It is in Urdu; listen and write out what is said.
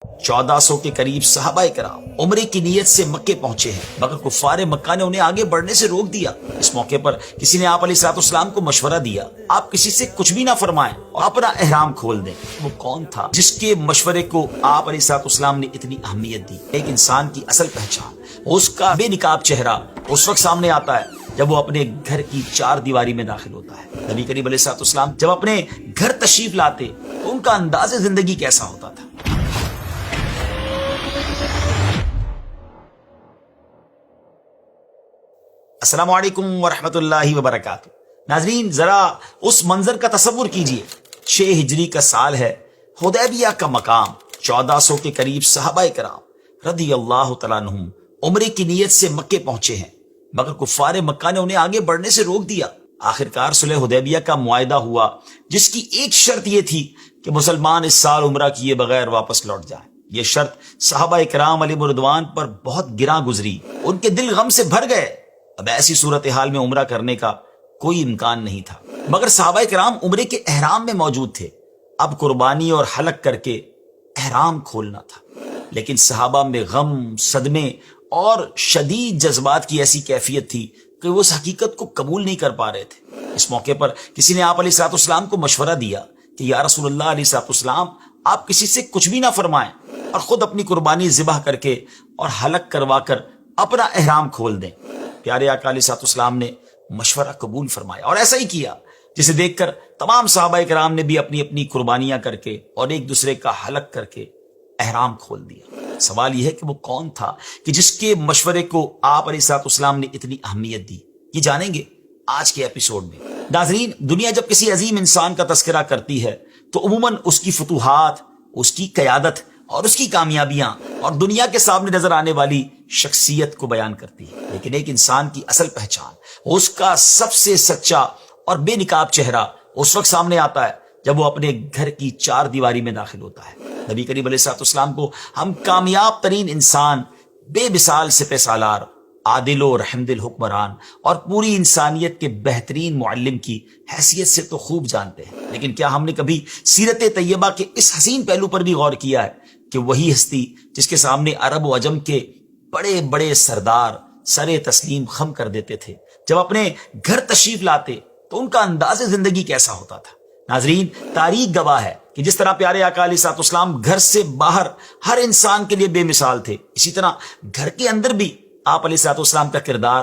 1400 کے قریب صحابہ کرام عمرے کی نیت سے مکے پہنچے ہیں، مگر کفار مکہ نے انہیں آگے بڑھنے سے روک دیا۔ اس موقع پر کسی نے آپ علیہ الصلوۃ والسلام کو مشورہ دیا، آپ کسی سے کچھ بھی نہ فرمائیں اور اپنا احرام کھول دیں۔ وہ کون تھا جس کے مشورے کو آپ علیہ الصلوۃ والسلام نے اتنی اہمیت دی؟ ایک انسان کی اصل پہچان اس کا بے نقاب چہرہ اس وقت سامنے آتا ہے جب وہ اپنے گھر کی چار دیواری میں داخل ہوتا ہے۔ نبی کریم علیہ الصلوۃ والسلام جب اپنے گھر تشریف لاتے تو ان کا انداز زندگی کیسا ہوتا تھا؟ السلام علیکم ورحمۃ اللہ وبرکاتہ۔ ناظرین، ذرا اس منظر کا تصور کیجئے۔ 6 ہجری کا سال ہے، حدیبیہ کا مقام، 1400 کے قریب صحابہ کرام رضی اللہ تعالیٰ عنہم عمرے کی نیت سے مکے پہنچے ہیں، مگر کفار مکہ نے انہیں آگے بڑھنے سے روک دیا۔ آخرکار صلح حدیبیہ کا معاہدہ ہوا، جس کی ایک شرط یہ تھی کہ مسلمان اس سال عمرہ کیے بغیر واپس لوٹ جائیں۔ یہ شرط صحابہ کرام علیہم رضوان پر بہت گراں گزری، ان کے دل غم سے بھر گئے۔ اب ایسی صورتحال میں عمرہ کرنے کا کوئی امکان نہیں تھا، مگر صحابہ کرام عمرے کے احرام میں موجود تھے۔ اب قربانی اور حلق کر کے احرام کھولنا تھا، لیکن صحابہ میں غم، صدمے اور شدید جذبات کی ایسی کیفیت تھی کہ وہ اس حقیقت کو قبول نہیں کر پا رہے تھے۔ اس موقع پر کسی نے آپ علیہ الصلوۃ والسلام کو مشورہ دیا کہ یا رسول اللہ علیہ الصلوۃ والسلام، آپ کسی سے کچھ بھی نہ فرمائیں اور خود اپنی قربانی ذبح کر کے اور حلق کروا کر اپنا احرام کھول دیں۔ پیارے آقا علیہ الصلوۃ والسلام نے مشورہ قبول فرمایا اور ایسا ہی کیا، جسے دیکھ کر تمام صحابہ کرام نے بھی اپنی اپنی قربانیاں کر کے اور ایک دوسرے کا حلق کر کے احرام کھول دیا۔ سوال یہ ہے کہ وہ کون تھا کہ جس کے مشورے کو آپ علیہ الصلوۃ والسلام نے اتنی اہمیت دی؟ یہ جانیں گے آج کے ایپیسوڈ میں۔ ناظرین، دنیا جب کسی عظیم انسان کا تذکرہ کرتی ہے تو عموماً اس کی فتوحات، اس کی قیادت اور اس کی کامیابیاں اور دنیا کے سامنے نظر آنے والی شخصیت کو بیان کرتی ہے، لیکن ایک انسان کی اصل پہچان اس کا سب سے سچا اور بے نقاب چہرہ اس وقت سامنے آتا ہے جب وہ اپنے گھر کی چار دیواری میں داخل ہوتا ہے۔ نبی کریم علیہ الصلوۃ والسلام کو ہم کامیاب ترین انسان، بے مثال سپہ سالار، عادل و رحم دل حکمران اور پوری انسانیت کے بہترین معلم کی حیثیت سے تو خوب جانتے ہیں، لیکن کیا ہم نے کبھی سیرت طیبہ کے اس حسین پہلو پر بھی غور کیا ہے کہ وہی ہستی جس کے سامنے عرب و عجم کے بڑے بڑے سردار سر تسلیم خم کر دیتے تھے، جب اپنے گھر تشریف لاتے تو ان کا انداز زندگی کیسا ہوتا تھا؟ ناظرین، تاریخ گواہ ہے کہ جس طرح پیارے آقا علیہ الصلوۃ والسلام گھر سے باہر ہر انسان کے لیے بے مثال تھے، اسی طرح گھر کے اندر بھی آپ علیہ الصلوۃ والسلام کا کردار